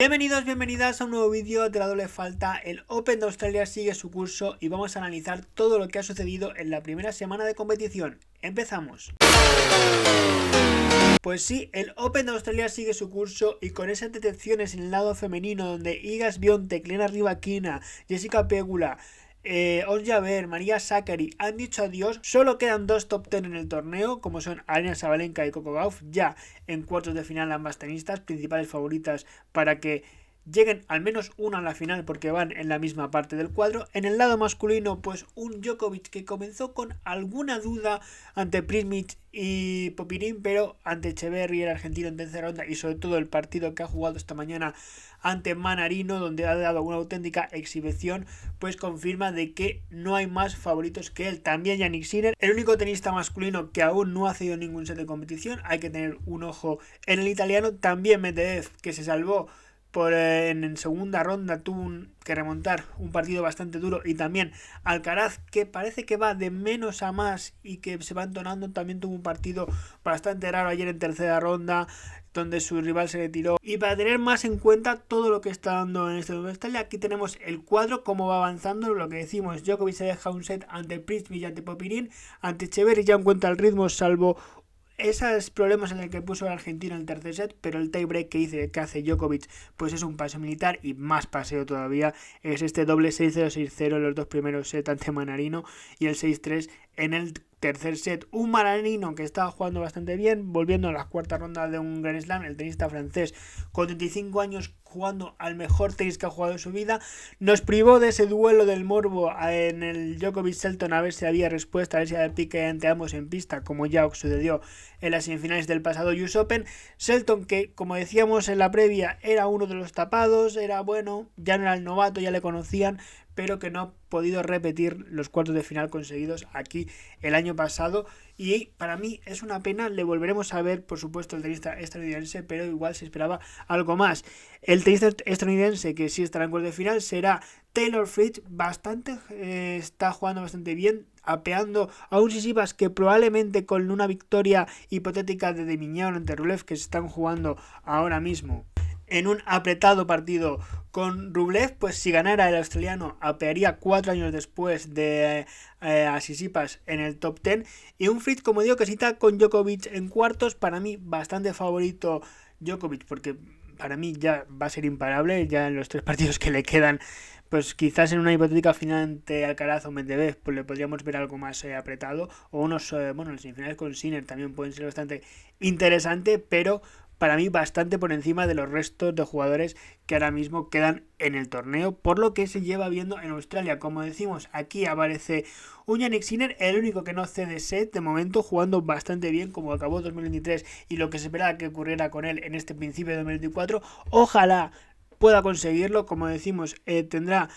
Bienvenidos, bienvenidas a un nuevo vídeo de la doble falta. El Open de Australia sigue su curso y vamos a analizar todo lo que ha sucedido en la primera semana de competición. ¡Empezamos! Pues sí, el Open de Australia sigue su curso y con esas detenciones en el lado femenino donde Iga Swiatek, Lena Rybakina, Jessica Pegula, Ons Jabeur, Maria Sakkari han dicho adiós. Solo quedan dos top 10 en el torneo, como son Aryna Sabalenka y Coco Gauff, ya en cuartos de final ambas tenistas, principales favoritas para que lleguen al menos una a la final porque van en la misma parte del cuadro. En el lado masculino, pues un Djokovic que comenzó con alguna duda ante Prismic y Popyrin, pero ante Echeverry, el argentino, en tercera ronda, y sobre todo el partido que ha jugado esta mañana ante Manarino, donde ha dado una auténtica exhibición, pues confirma de que no hay más favoritos que él. También Jannik Sinner, el único tenista masculino que aún no ha cedido ningún set de competición, hay que tener un ojo en el italiano. También Medvedev, que se salvó en segunda ronda, tuvo que remontar un partido bastante duro, y también Alcaraz, que parece que va de menos a más y que se va entonando, también tuvo un partido bastante raro ayer en tercera ronda donde su rival se retiró. Y para tener más en cuenta todo lo que está dando en este Australia, aquí tenemos el cuadro, cómo va avanzando. Lo que decimos, Djokovic se deja un set ante Prismic y ante Popyrin, ante Echeverry ya encuentra el ritmo, salvo esos problemas en el que puso el argentino en el tercer set, pero el tiebreak que hace Djokovic pues es un paseo militar, y más paseo todavía es este doble 6-0, 6-0 en los dos primeros sets ante Manarino y el 6-3 en el tercer set. Un Manarino que estaba jugando bastante bien, volviendo a la cuarta ronda de un Grand Slam, el tenista francés con 35 años jugando al mejor tenis que ha jugado en su vida. Nos privó de ese duelo del morbo en el Djokovic-Shelton, a ver si había respuesta, a ver si había pique entre ambos en pista, como ya sucedió en las semifinales del pasado US Open. Shelton, que como decíamos en la previa, era uno de los tapados, era bueno, ya no era el novato, ya le conocían, pero que no ha podido repetir los cuartos de final conseguidos aquí el año pasado. Y para mí es una pena. Le volveremos a ver, por supuesto, el tenista estadounidense, pero igual se esperaba algo más. El tenista estadounidense que sí estará en cuartos de final será Taylor Fritz. Está jugando bastante bien, apeando a un Tsitsipas que probablemente con una victoria hipotética de Miñón ante Rublev, que se están jugando ahora mismo en un apretado partido con Rublev, pues si ganara el australiano apearía 4 años después de a Tsitsipas en el top 10. Y un Fritz, como digo, que cita con Djokovic en cuartos. Para mí bastante favorito Djokovic, porque para mí ya va a ser imparable ya en los 3 partidos que le quedan. Pues quizás en una hipotética final ante Alcaraz o Medvedev pues le podríamos ver algo más apretado, o unos los semifinales con Sinner también pueden ser bastante interesante, pero para mí bastante por encima de los restos de jugadores que ahora mismo quedan en el torneo, por lo que se lleva viendo en Australia. Como decimos, aquí aparece un Jannik Sinner, el único que no cede set de momento, jugando bastante bien como acabó 2023 y lo que se esperaba que ocurriera con él en este principio de 2024. Ojalá pueda conseguirlo. Como decimos, tendrá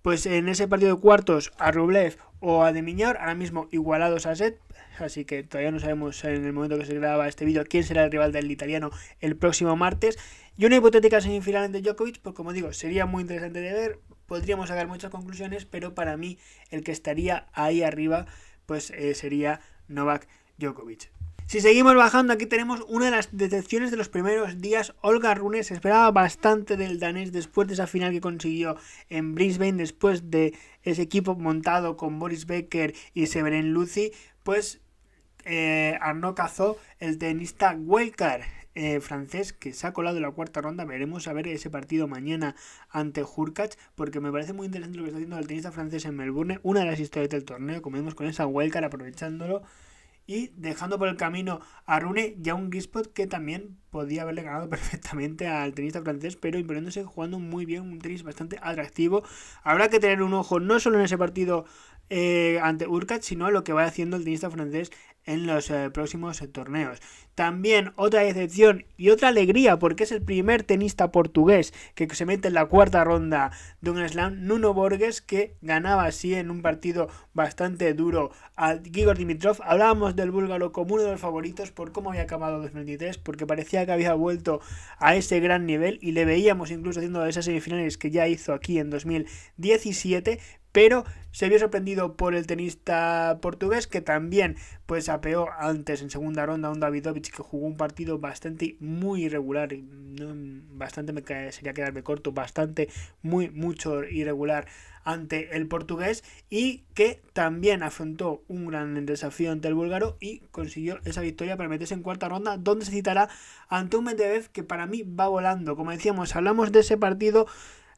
pues en ese partido de cuartos a Rublev o a Miñón, ahora mismo igualados a set, así que todavía no sabemos en el momento que se graba este vídeo quién será el rival del italiano el próximo martes. Y una hipotética semifinal ante Djokovic, pues como digo, sería muy interesante de ver, podríamos sacar muchas conclusiones, pero para mí el que estaría ahí arriba pues sería Novak Djokovic. Si seguimos bajando, aquí tenemos una de las decepciones de los primeros días. Holger Rune. Se esperaba bastante del danés después de esa final que consiguió en Brisbane, después de ese equipo montado con Boris Becker y Severin Luthi. Pues Arnaud Cazaux, el tenista wildcard francés, que se ha colado en la cuarta ronda. Veremos a ver ese partido mañana ante Hurkacz, porque me parece muy interesante lo que está haciendo el tenista francés en Melbourne, una de las historias del torneo, como vemos con esa wildcard, aprovechándolo y dejando por el camino a Rune y a un Gispot que también podía haberle ganado perfectamente al tenista francés, pero imponiéndose, jugando muy bien, un tenis bastante atractivo. Habrá que tener un ojo no solo en ese partido ante Hurkacz, sino a lo que va haciendo el tenista francés en los próximos torneos. También otra decepción y otra alegría, porque es el primer tenista portugués que se mete en la cuarta ronda de un slam, Nuno Borges, que ganaba así en un partido bastante duro a Grigor Dimitrov. Hablábamos del búlgaro como uno de los favoritos por cómo había acabado 2023, porque parecía que había vuelto a ese gran nivel y le veíamos incluso haciendo esas semifinales que ya hizo aquí en 2017, pero se vio sorprendido por el tenista portugués, que también pues apeó antes en segunda ronda a un Davidovich que jugó un partido bastante muy irregular, bastante sería quedarme corto, bastante mucho irregular ante el portugués, y que también afrontó un gran desafío ante el búlgaro y consiguió esa victoria para meterse en cuarta ronda, donde se citará ante un Medvedev que para mí va volando. Como decíamos, hablamos de ese partido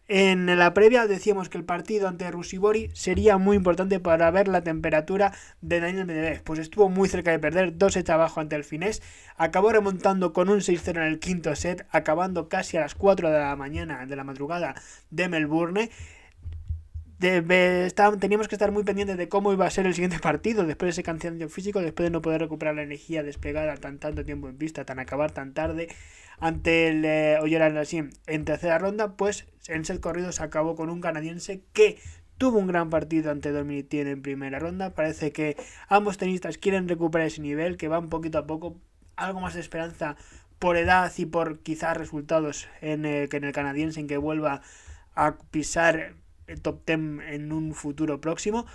en la previa, decíamos que el partido ante Rusibori sería muy importante para ver la temperatura de Daniel Medvedev. Pues estuvo muy cerca de perder 2 sets abajo ante el finés, acabó remontando con un 6-0 en el quinto set, acabando casi a las 4 de la mañana de la madrugada de Melbourne. Teníamos que estar muy pendientes de cómo iba a ser el siguiente partido después de ese cansancio físico, después de no poder recuperar la energía desplegada tanto tiempo en pista, acabar tan tarde ante el Oyeran Lassim en tercera ronda. Pues en set corrido se acabó con un canadiense que tuvo un gran partido ante Dominic Thiem en primera ronda. Parece que ambos tenistas quieren recuperar ese nivel, que van poquito a poco, algo más de esperanza por edad y por quizás resultados que en el canadiense, en que vuelva a pisar el top 10 en un futuro próximo.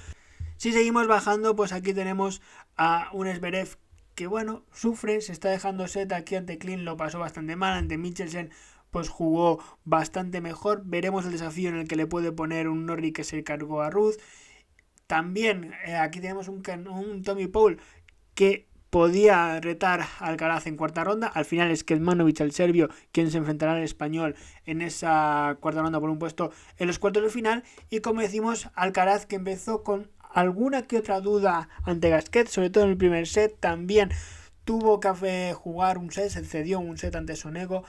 Si seguimos bajando, pues aquí tenemos a un Zverev que bueno, sufre, se está dejando set aquí ante Klin, lo pasó bastante mal, ante Michelsen pues jugó bastante mejor. Veremos el desafío en el que le puede poner un Norrie, que se cargó a Ruth. También aquí tenemos un Tommy Paul que podía retar a Alcaraz en cuarta ronda. Al final es Kecmanovic, el serbio, quien se enfrentará al español en esa cuarta ronda por un puesto en los cuartos de final. Y como decimos, Alcaraz, que empezó con alguna que otra duda ante Gasquet, sobre todo en el primer set, también tuvo que jugar un set, se cedió un set ante Sonego,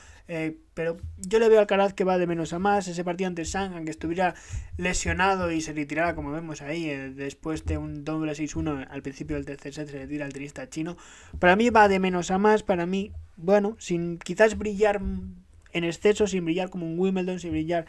pero yo le veo a Alcaraz que va de menos a más. Ese partido ante Zhang, aunque estuviera lesionado y se retirara, como vemos ahí, después de un doble 6-1 al principio del tercer set, se retira el tenista chino. Para mí va de menos a más, para mí, bueno, sin quizás brillar en exceso, sin brillar como un Wimbledon, sin brillar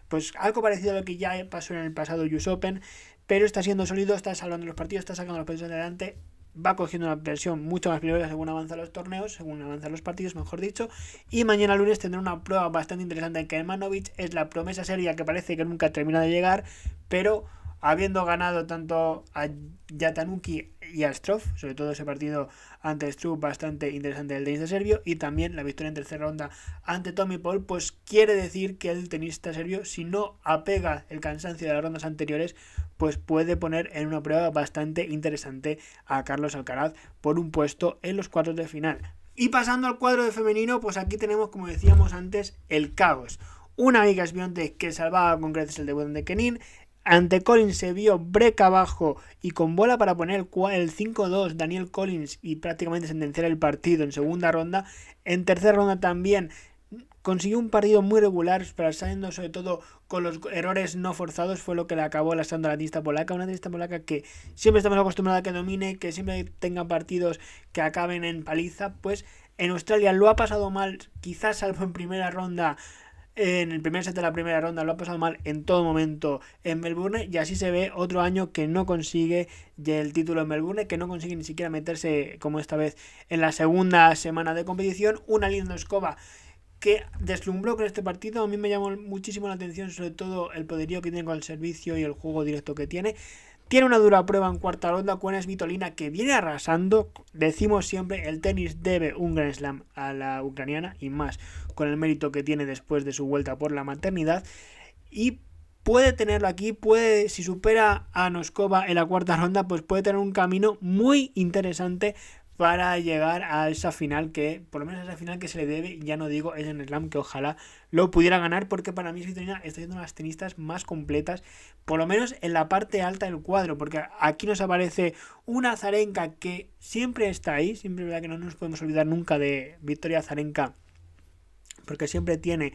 pues algo parecido a lo que ya pasó en el pasado US Open, pero está siendo sólido, está salvando los partidos, está sacando los partidos adelante, va cogiendo una versión mucho más peligrosa según avanzan los torneos, según avanzan los partidos, mejor dicho. Y mañana lunes tendrá una prueba bastante interesante en Kecmanovic. Es la promesa seria que parece que nunca termina de llegar, pero habiendo ganado tanto a Jatanuki y a Struff, sobre todo ese partido ante Struff bastante interesante del tenista serbio, y también la victoria en tercera ronda ante Tommy Paul, pues quiere decir que el tenista serbio, si no apega el cansancio de las rondas anteriores, pues puede poner en una prueba bastante interesante a Carlos Alcaraz por un puesto en los cuartos de final. Y pasando al cuadro de femenino, pues aquí tenemos, como decíamos antes, el caos. Una Iga Swiatek que salvaba con creces el debut de Kenin. Ante Collins se vio break abajo y con bola para poner el 5-2 Daniel Collins y prácticamente sentenciar el partido en segunda ronda. En tercera ronda también consiguió un partido muy regular, pasando sobre todo con los errores no forzados, fue lo que le acabó lastrando a la tenista polaca. Una tenista polaca que siempre estamos acostumbrados a que domine, que siempre tenga partidos que acaben en paliza. Pues en Australia lo ha pasado mal, quizás salvo en primera ronda. En el primer set de la primera ronda lo ha pasado mal en todo momento en Melbourne, y así se ve otro año que no consigue el título en Melbourne, que no consigue ni siquiera meterse, como esta vez, en la segunda semana de competición. Una Lindskova que deslumbró con este partido. A mí me llamó muchísimo la atención, sobre todo el poderío que tiene con el servicio y el juego directo que tiene. Tiene una dura prueba en cuarta ronda con una Svitolina que viene arrasando. Decimos siempre, el tenis debe un Grand Slam a la ucraniana, y más con el mérito que tiene después de su vuelta por la maternidad. Y puede tenerlo aquí, si supera a Noskova en la cuarta ronda, pues puede tener un camino muy interesante para llegar a esa final, que por lo menos a esa final que se le debe, ya no digo es en Slam, que ojalá lo pudiera ganar, porque para mí Svitolina está siendo una de las tenistas más completas, por lo menos en la parte alta del cuadro, porque aquí nos aparece una Azarenka que siempre está ahí, siempre es verdad que no nos podemos olvidar nunca de Victoria Azarenka, porque siempre tiene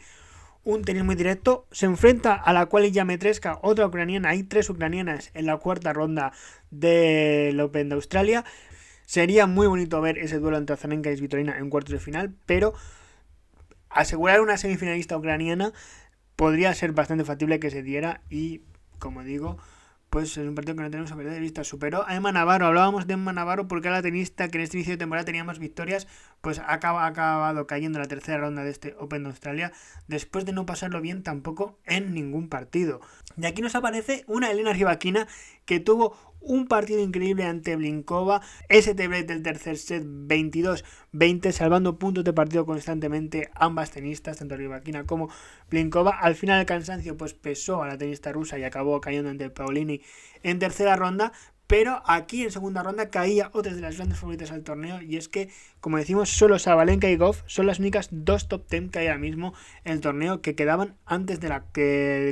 un tenis muy directo. Se enfrenta a la Quali Yametreska, otra ucraniana. Hay 3 ucranianas en la cuarta ronda del Open de Australia. Sería muy bonito ver ese duelo entre Azarenka y Svitolina en cuartos de final, pero asegurar una semifinalista ucraniana podría ser bastante factible que se diera, y como digo, pues es un partido que no tenemos que perder de vista. Superó a Emma Navarro. Hablábamos de Emma Navarro porque era la tenista que en este inicio de temporada tenía más victorias, pues ha acabado cayendo en la tercera ronda de este Open de Australia después de no pasarlo bien tampoco en ningún partido. Y aquí nos aparece una Elena Rybakina que tuvo un partido increíble ante Blinkova, ese break del tercer set 22-20, salvando puntos de partido constantemente ambas tenistas, tanto Rybakina como Blinkova. Al final el cansancio pues pesó a la tenista rusa y acabó cayendo ante Paolini en tercera ronda, pero aquí en segunda ronda caía otra de las grandes favoritas al torneo, y es que, como decimos, solo Sabalenka y Gauff son las únicas dos top 10 que hay ahora mismo en el torneo que quedaban antes de la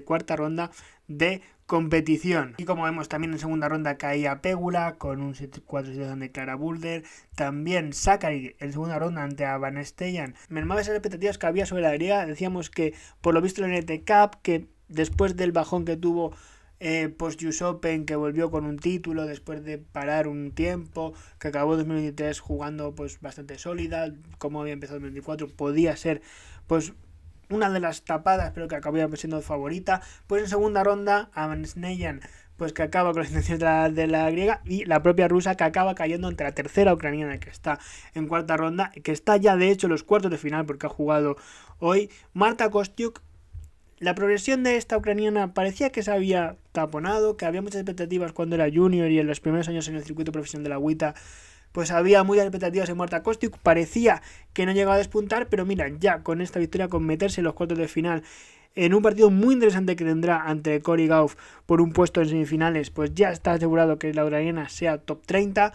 cuarta ronda de competición. Y como vemos, también en segunda ronda caía Pegula con un 7-4 ante Clara Boulder. También Sakkari en segunda ronda ante Van Steyan. Mermaba esas expectativas que había sobre la griega. Decíamos que por lo visto en el NT Cup, que después del bajón que tuvo post-US Open, que volvió con un título después de parar un tiempo, que acabó 2023 jugando pues bastante sólida, como había empezado 2024, podía ser pues una de las tapadas, pero que acabó siendo favorita. Pues en segunda ronda a Van Steyan, pues que acaba con las intenciones de la griega, y la propia rusa, que acaba cayendo ante la tercera ucraniana, que está en cuarta ronda, que está ya de hecho en los cuartos de final porque ha jugado hoy, Marta Kostyuk. La progresión de esta ucraniana parecía que se había taponado, que había muchas expectativas cuando era junior y en los primeros años en el circuito profesional de la WTA, pues había muchas expectativas en Marta Kostyuk, parecía que no llegaba a despuntar, pero mira, ya con esta victoria, con meterse en los cuartos de final, en un partido muy interesante que tendrá ante Cory Gauff por un puesto en semifinales, pues ya está asegurado que la ucraniana sea top 30,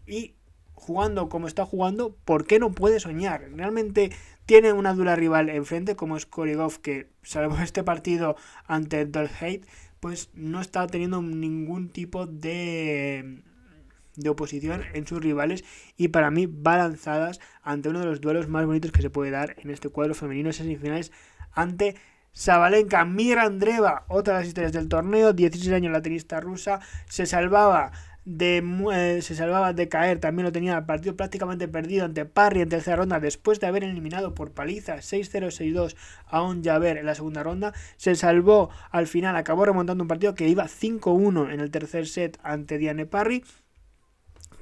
y jugando como está jugando, ¿por qué no puede soñar? Realmente tiene una dura rival enfrente, como es Cory Gauff, que salvo este partido ante Dolhait, pues no está teniendo ningún tipo de oposición en sus rivales, y para mí va lanzadas ante uno de los duelos más bonitos que se puede dar en este cuadro femenino, esas semifinales ante Sabalenka. Mira Andreeva, otra de las historias del torneo, 16 años la tenista rusa, se salvaba de caer, también lo tenía el partido prácticamente perdido ante Parry en tercera ronda, después de haber eliminado por paliza 6-0, 6-2 a Ons Jabeur en la segunda ronda. Se salvó al final, acabó remontando un partido que iba 5-1 en el tercer set ante Diane Parry,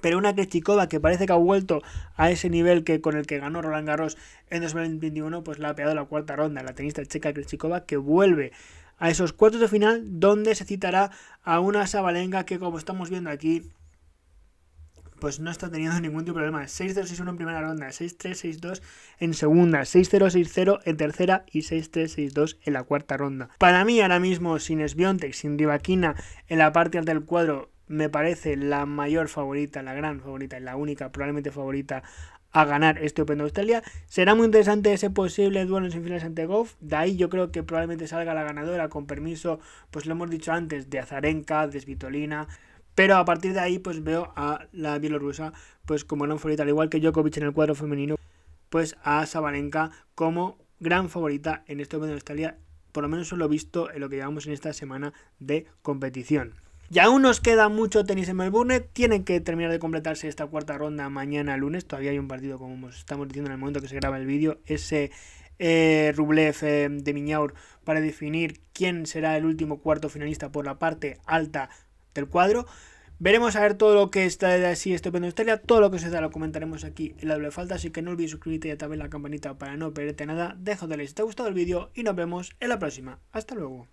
pero una Krejcikova que parece que ha vuelto a ese nivel que con el que ganó Roland Garros en 2021, pues la ha pegado la cuarta ronda, la tenista checa Krejcikova, que vuelve a esos cuartos de final, donde se citará a una Sabalenka que, como estamos viendo aquí, pues no está teniendo ningún tipo de problema. 6-0, 6-1 en primera ronda, 6-3, 6-2 en segunda, 6-0, 6-0 en tercera y 6-3, 6-2 en la cuarta ronda. Para mí ahora mismo, sin Swiatek, sin Rybakina en la parte alta del cuadro, me parece la mayor favorita, la gran favorita y la única probablemente favorita a ganar este Open de Australia. Será muy interesante ese posible duelo en semifinales ante Gauff. De ahí yo creo que probablemente salga la ganadora, con permiso, pues lo hemos dicho antes, de Azarenka, de Svitolina. Pero a partir de ahí pues veo a la bielorrusa pues como gran favorita, al igual que Djokovic en el cuadro femenino, pues a Sabalenka como gran favorita en este Open de Australia, por lo menos eso lo he visto en lo que llevamos en esta semana de competición. Y aún nos queda mucho tenis en Melbourne, tienen que terminar de completarse esta cuarta ronda mañana lunes, todavía hay un partido, como estamos diciendo en el momento que se graba el vídeo, ese Rublev de Miñaur, para definir quién será el último cuarto finalista por la parte alta del cuadro. Veremos a ver todo lo que está de así este Open de Australia, todo lo que se da lo comentaremos aquí en la doble falta, así que no olvides suscribirte y activar la campanita para no perderte nada. Deja un like si te ha gustado el vídeo y nos vemos en la próxima. Hasta luego.